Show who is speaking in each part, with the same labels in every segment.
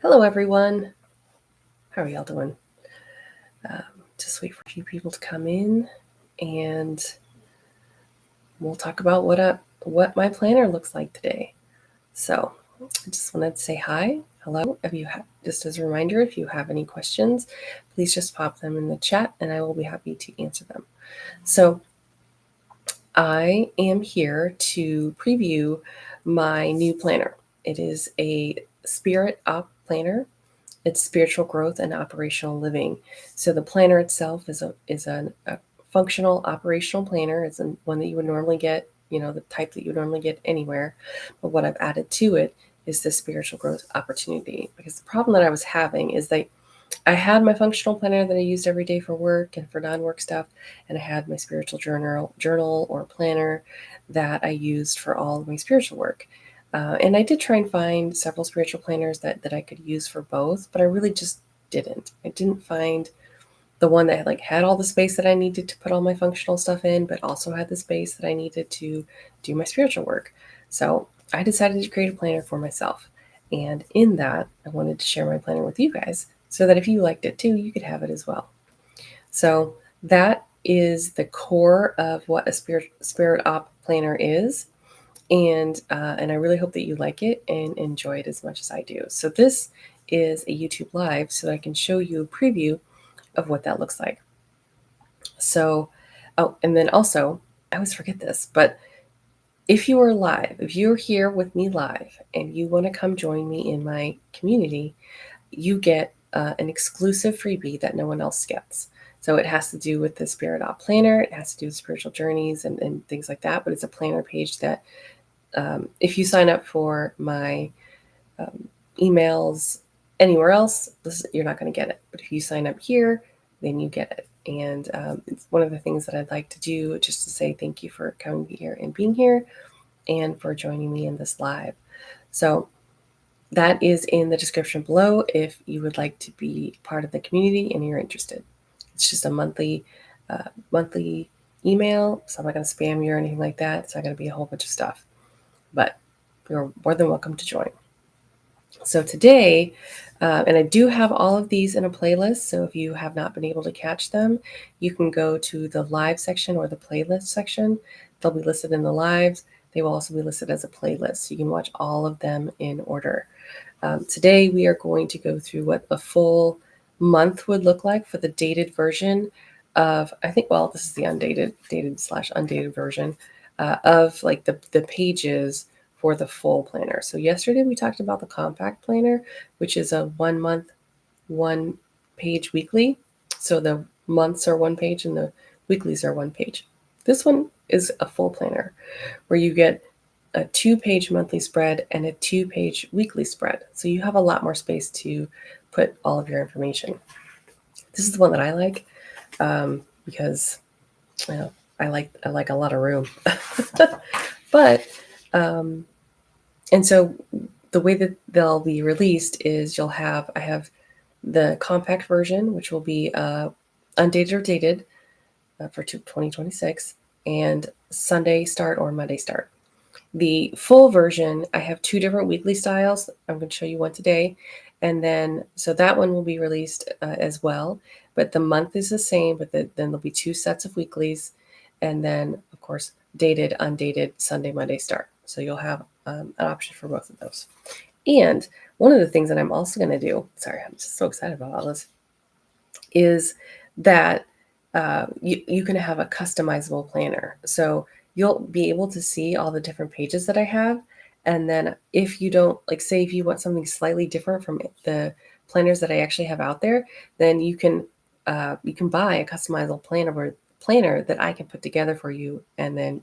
Speaker 1: Hello, everyone. How are y'all doing? Just wait for a few people to come in, and we'll talk about what my planner looks like today. So, I just wanted to say hi, hello. Just as a reminder, if you have any questions, please just pop them in the chat, and I will be happy to answer them. So, I am here to preview my new planner. It is a Spirit Op planner. It's spiritual growth and operational living. So the planner itself is a functional operational planner. It's one that you would normally get, the type that you would normally get anywhere. But what I've added to it is the spiritual growth opportunity. Because the problem that I was having is that I had my functional planner that I used every day for work and for non-work stuff, and I had my spiritual journal or planner that I used for all of my spiritual work. And I did try and find several spiritual planners that I could use for both, but I really just didn't. I didn't find the one that had all the space that I needed to put all my functional stuff in, but also had the space that I needed to do my spiritual work. So I decided to create a planner for myself. And in that, I wanted to share my planner with you guys so that if you liked it too, you could have it as well. So that is the core of what a spirit op planner is. And I really hope that you like it and enjoy it as much as I do. So this is a YouTube live so I can show you a preview of what that looks like. So, oh, and then also, I always forget this, but if you are live, if you're here with me live and you want to come join me in my community, you get an exclusive freebie that no one else gets. So it has to do with the Spirit Op Planner. It has to do with spiritual journeys and things like that. But it's a planner page that if you sign up for my emails anywhere else, you're not going to get it. But if you sign up here, then you get it. And it's one of the things that I'd like to do, just to say thank you for coming here and being here and for joining me in this live. So that is in the description below if you would like to be part of the community and you're interested. It's just a monthly email, so I'm not going to spam you or anything like that. It's not going to be a whole bunch of stuff, but you're more than welcome to join. So today, and I do have all of these in a playlist, so if you have not been able to catch them, you can go to the live section or the playlist section. They'll be listed in the lives. They will also be listed as a playlist, so you can watch all of them in order. Today, we are going to go through what a full month would look like for the dated version of, this is the dated/undated version of the pages for the full planner. So yesterday we talked about the compact planner, which is a 1 month, 1 page weekly. So the months are 1 page and the weeklies are 1 page. This one is a full planner where you get a 2-page monthly spread and a 2-page weekly spread. So you have a lot more space to put all of your information. This is the one that I like because I like a lot of room. But and so the way that they'll be released is I have the compact version, which will be undated or dated for 2026, and Sunday start or Monday start. The full version, I have 2 different weekly styles. I'm going to show you one today. And then, so that one will be released as well. But the month is the same, but then there'll be 2 sets of weeklies. And then, of course, dated, undated, Sunday, Monday start. So you'll have an option for both of those. And one of the things that I'm also going to do, sorry, I'm just so excited about all this, is that you can have a customizable planner. So you'll be able to see all the different pages that I have. And then if you don't, say if you want something slightly different from the planners that I actually have out there, then you can buy a customizable planner that I can put together for you. And then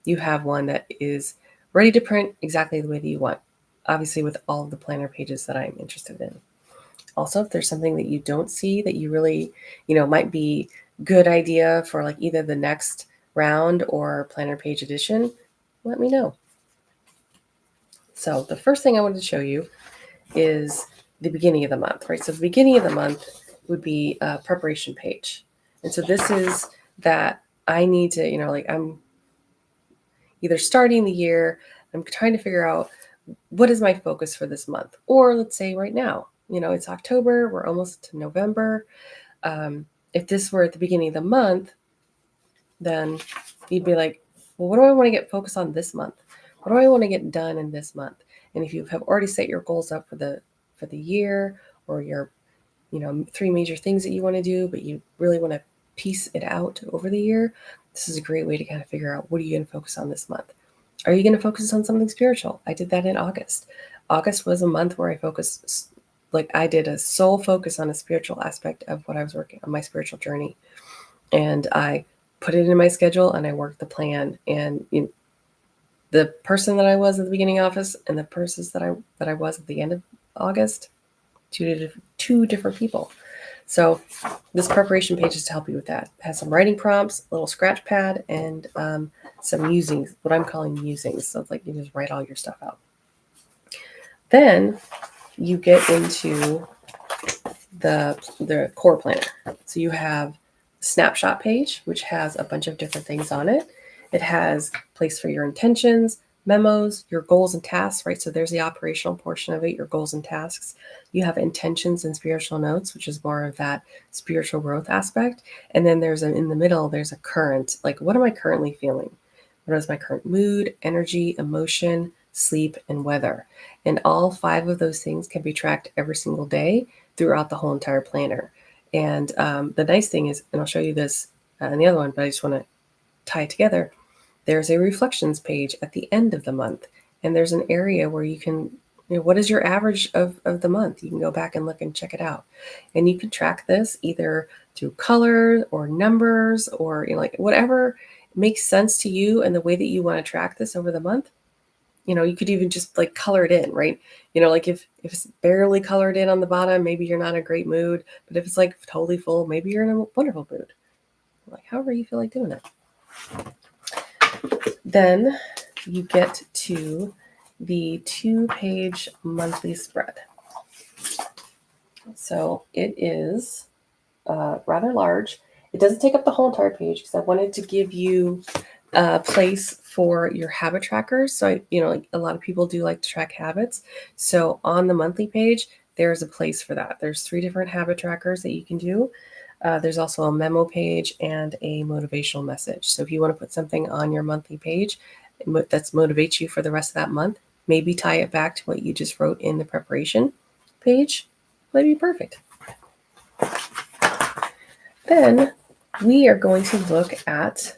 Speaker 1: you have one that is ready to print exactly the way that you want, obviously with all of the planner pages that I'm interested in. Also, if there's something that you don't see that you really, might be good idea for either the next round or planner page edition, let me know. So the first thing I wanted to show you is the beginning of the month, right? So the beginning of the month would be a preparation page. And so this is that I need to, I'm either starting the year, I'm trying to figure out what is my focus for this month, or let's say right now, it's October, we're almost to November. If this were at the beginning of the month, then you'd be like, well, what do I want to get focused on this month? What do I want to get done in this month? And if you have already set your goals up for the year, or your 3 major things that you want to do, but you really want to piece it out over the year, this is a great way to kind of figure out, what are you going to focus on this month? Are you going to focus on something spiritual? I did that in August. August was a month where I focused, like I did a sole focus on a spiritual aspect of what I was working on, my spiritual journey. And I put it in my schedule and I worked the plan. And the person that I was at the beginning of August and the persons that I was at the end of August, two different people. So this preparation page is to help you with that. It has some writing prompts, a little scratch pad, and some musings, what I'm calling musings. So it's like you just write all your stuff out. Then you get into the core planner. So you have a snapshot page, which has a bunch of different things on it. It has a place for your intentions, memos, your goals and tasks, right? So there's the operational portion of it, your goals and tasks. You have intentions and spiritual notes, which is more of that spiritual growth aspect. And then in the middle, there's a current, like, what am I currently feeling? What is my current mood, energy, emotion, sleep, and weather? And all 5 of those things can be tracked every single day throughout the whole entire planner. And the nice thing is, and I'll show you this in the other one, but I just want to tie it together. There's a reflections page at the end of the month, and there's an area where you can, what is your average of the month? You can go back and look and check it out. And you can track this either through color or numbers, or like whatever makes sense to you and the way that you want to track this over the month. You could even just like color it in, right? Like if it's barely colored in on the bottom, maybe you're not in a great mood. But if it's like totally full, maybe you're in a wonderful mood. Like however you feel like doing it. Then you get to the 2-page monthly spread. So it is rather large. It doesn't take up the whole entire page because I wanted to give you a place for your habit trackers. So, like a lot of people do like to track habits. So on the monthly page, there's a place for that. There's 3 different habit trackers that you can do. There's also a memo page and a motivational message. So if you want to put something on your monthly page that motivates you for the rest of that month, maybe tie it back to what you just wrote in the preparation page, that'd be perfect. Then we are going to look at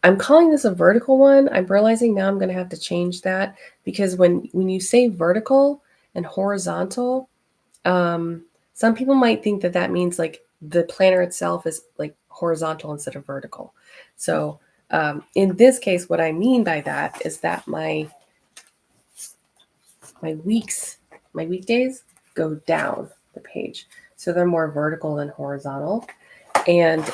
Speaker 1: I'm calling this a vertical one. I'm realizing now I'm going to have to change that, because when you say vertical and horizontal, some people might think that means like the planner itself is like horizontal instead of vertical. So in this case, what I mean by that is that my weekdays go down the page. So they're more vertical than horizontal. And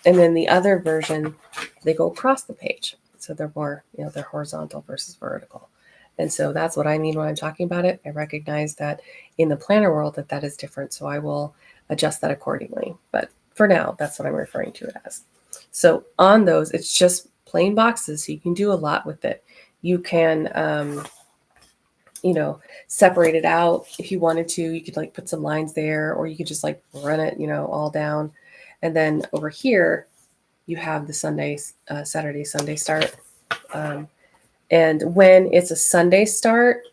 Speaker 1: then the other version, they go across the page. So they're more, they're horizontal versus vertical. And so that's what I mean when I'm talking about it. I recognize that in the planner world that is different. So I will adjust that accordingly. But for now, that's what I'm referring to it as. So on those, it's just plain boxes. So you can do a lot with it. You can, separate it out if you wanted to. You could like put some lines there, or you could just like run it, all down. And then over here, you have the Saturday, Sunday start. And when it's a Sunday start,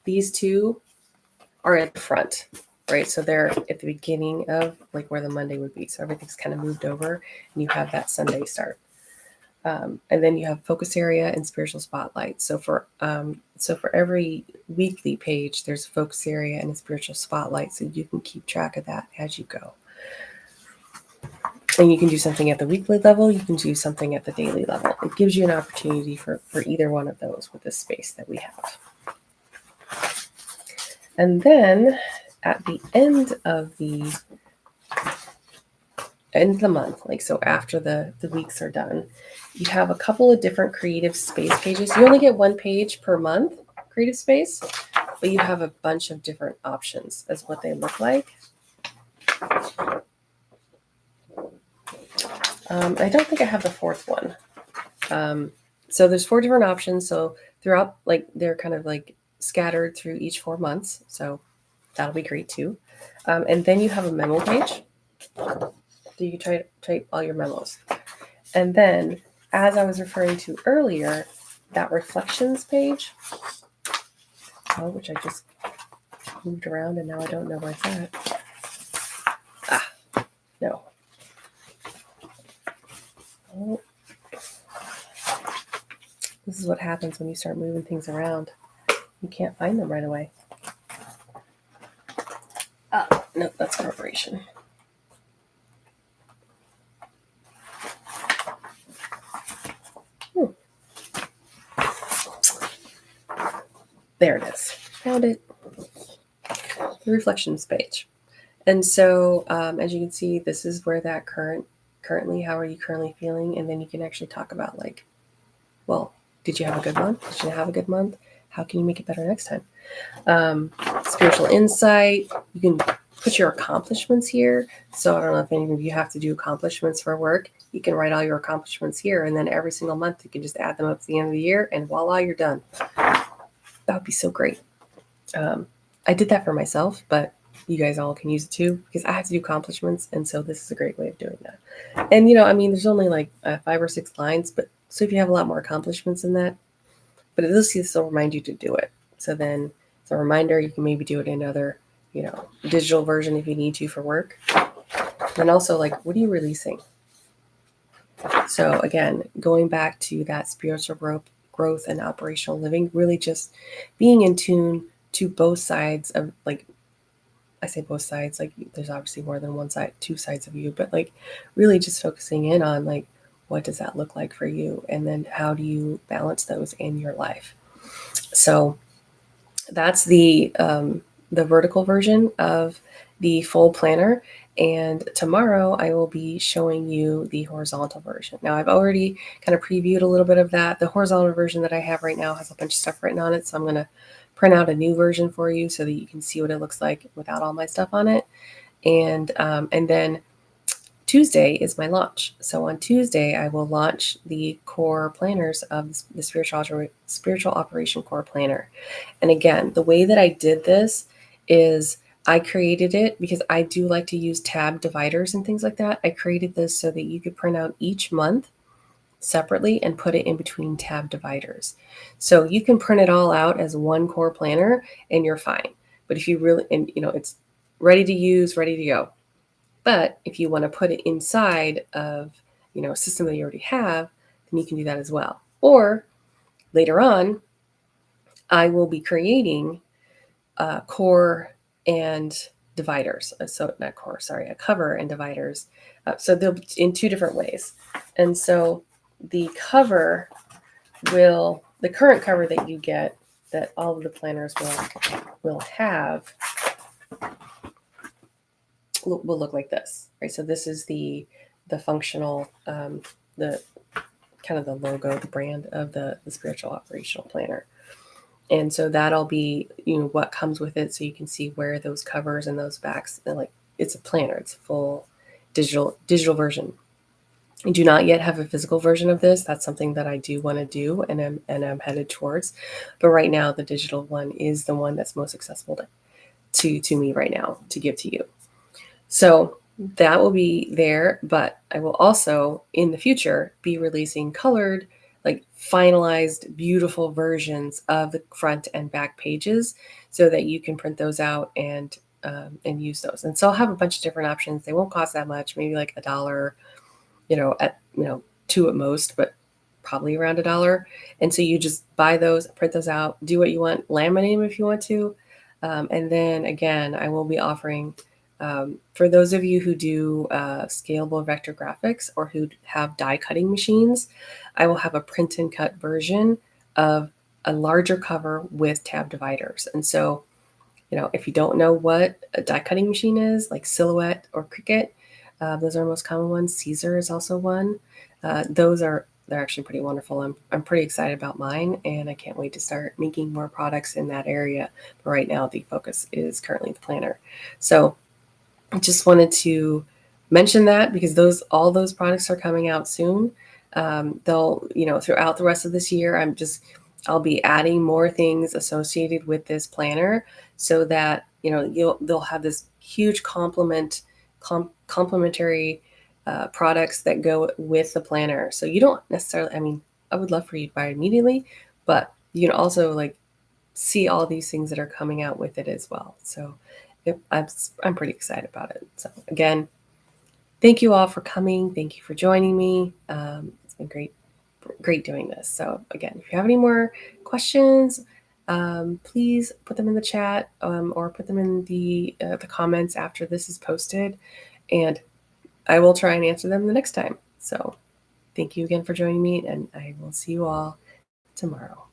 Speaker 1: these 2 are at the front, right? So they're at the beginning of like where the Monday would be. So everything's kind of moved over and you have that Sunday start. And then you have focus area and spiritual spotlight. So for every weekly page, there's a focus area and a spiritual spotlight. So you can keep track of that as you go. And you can do something at the weekly level. You can do something at the daily level. It gives you an opportunity for either one of those with this space that we have. And then at the end of the month, like so after the weeks are done, you have a couple of different creative space pages. You only get 1 page per month, creative space, but you have a bunch of different options as what they look like. I don't think I have the 4th one. So there's 4 different options. So throughout, like they're kind of like scattered through each 4 months. So that'll be great too. And then you have a memo page. So you can type all your memos. And then, as I was referring to earlier, that reflections page, which I just moved around and now I don't know where it's at. No. Oh. This is what happens when you start moving things around. You can't find them right away. No, that's corporation. There it is. Found it. The reflections page. And so, as you can see, this is where that currently, how are you currently feeling? And then you can actually talk about like, well, did you have a good month? Did you have a good month? How can you make it better next time? Spiritual insight. You can put your accomplishments here. So I don't know if any of you have to do accomplishments for work. You can write all your accomplishments here. And then every single month, you can just add them up to the end of the year and voila, you're done. That would be so great. I did that for myself, but you guys all can use it too because I have to do accomplishments. And so this is a great way of doing that. And, there's only like 5 or 6 lines, but so if you have a lot more accomplishments than that, but at least this will remind you to do it. So then it's a reminder. You can maybe do it in other, digital version if you need to for work. And also like, what are you releasing? So again, going back to that spiritual growth and operational living, really just being in tune to both sides of like, I say both sides, like there's obviously more than one side, 2 sides of you, but like really just focusing in on like, what does that look like for you? And then how do you balance those in your life? So that's the vertical version of the full planner. And tomorrow I will be showing you the horizontal version. Now I've already kind of previewed a little bit of that. The horizontal version that I have right now has a bunch of stuff written on it. So I'm going to print out a new version for you so that you can see what it looks like without all my stuff on it. And then Tuesday is my launch. So on Tuesday, I will launch the core planners of the Spiritual Operation Core Planner. And again, the way that I did this is I created it because I do like to use tab dividers and things like that. I created this so that you could print out each month separately and put it in between tab dividers. So you can print it all out as one core planner and you're fine. But if you really, and it's ready to use, ready to go. But if you want to put it inside of, a system that you already have, then you can do that as well. Or later on, I will be creating core and dividers. So not core, sorry, a cover and dividers. So they'll be in 2 different ways. And so the cover the current cover that you get, that all of the planners will have, will look like this, right? So this is the functional, the kind of the logo, the brand of the Spiritual Operational Planner. And so that'll be, what comes with it. So you can see where those covers and those backs, like it's a planner, it's a full digital version. I do not yet have a physical version of this. That's something that I do want to do and I'm headed towards. But right now, the digital one is the one that's most accessible to me right now to give to you. So that will be there, but I will also in the future be releasing colored, like finalized, beautiful versions of the front and back pages so that you can print those out and use those. And so I'll have a bunch of different options. They won't cost that much, maybe like $1, at, 2 at most, but probably around $1. And so you just buy those, print those out, do what you want, laminate them if you want to. And then again, I will be offering, for those of you who do scalable vector graphics or who have die cutting machines, I will have a print and cut version of a larger cover with tab dividers. And so, if you don't know what a die cutting machine is, like Silhouette or Cricut, those are the most common ones. Caesar is also one. They're actually pretty wonderful. I'm pretty excited about mine, and I can't wait to start making more products in that area. But right now, the focus is currently the planner. So I just wanted to mention that because all those products are coming out soon. They'll, throughout the rest of this year, I'm just I'll be adding more things associated with this planner so that, they'll have this huge complementary products that go with the planner. So you don't necessarily, I mean, I would love for you to buy it immediately, but you can also like see all these things that are coming out with it as well. So I'm pretty excited about it. So again, thank you all for coming. Thank you for joining me. It's been great doing this. So again, if you have any more questions, please put them in the chat or put them in the comments after this is posted, and I will try and answer them the next time. So thank you again for joining me, and I will see you all tomorrow.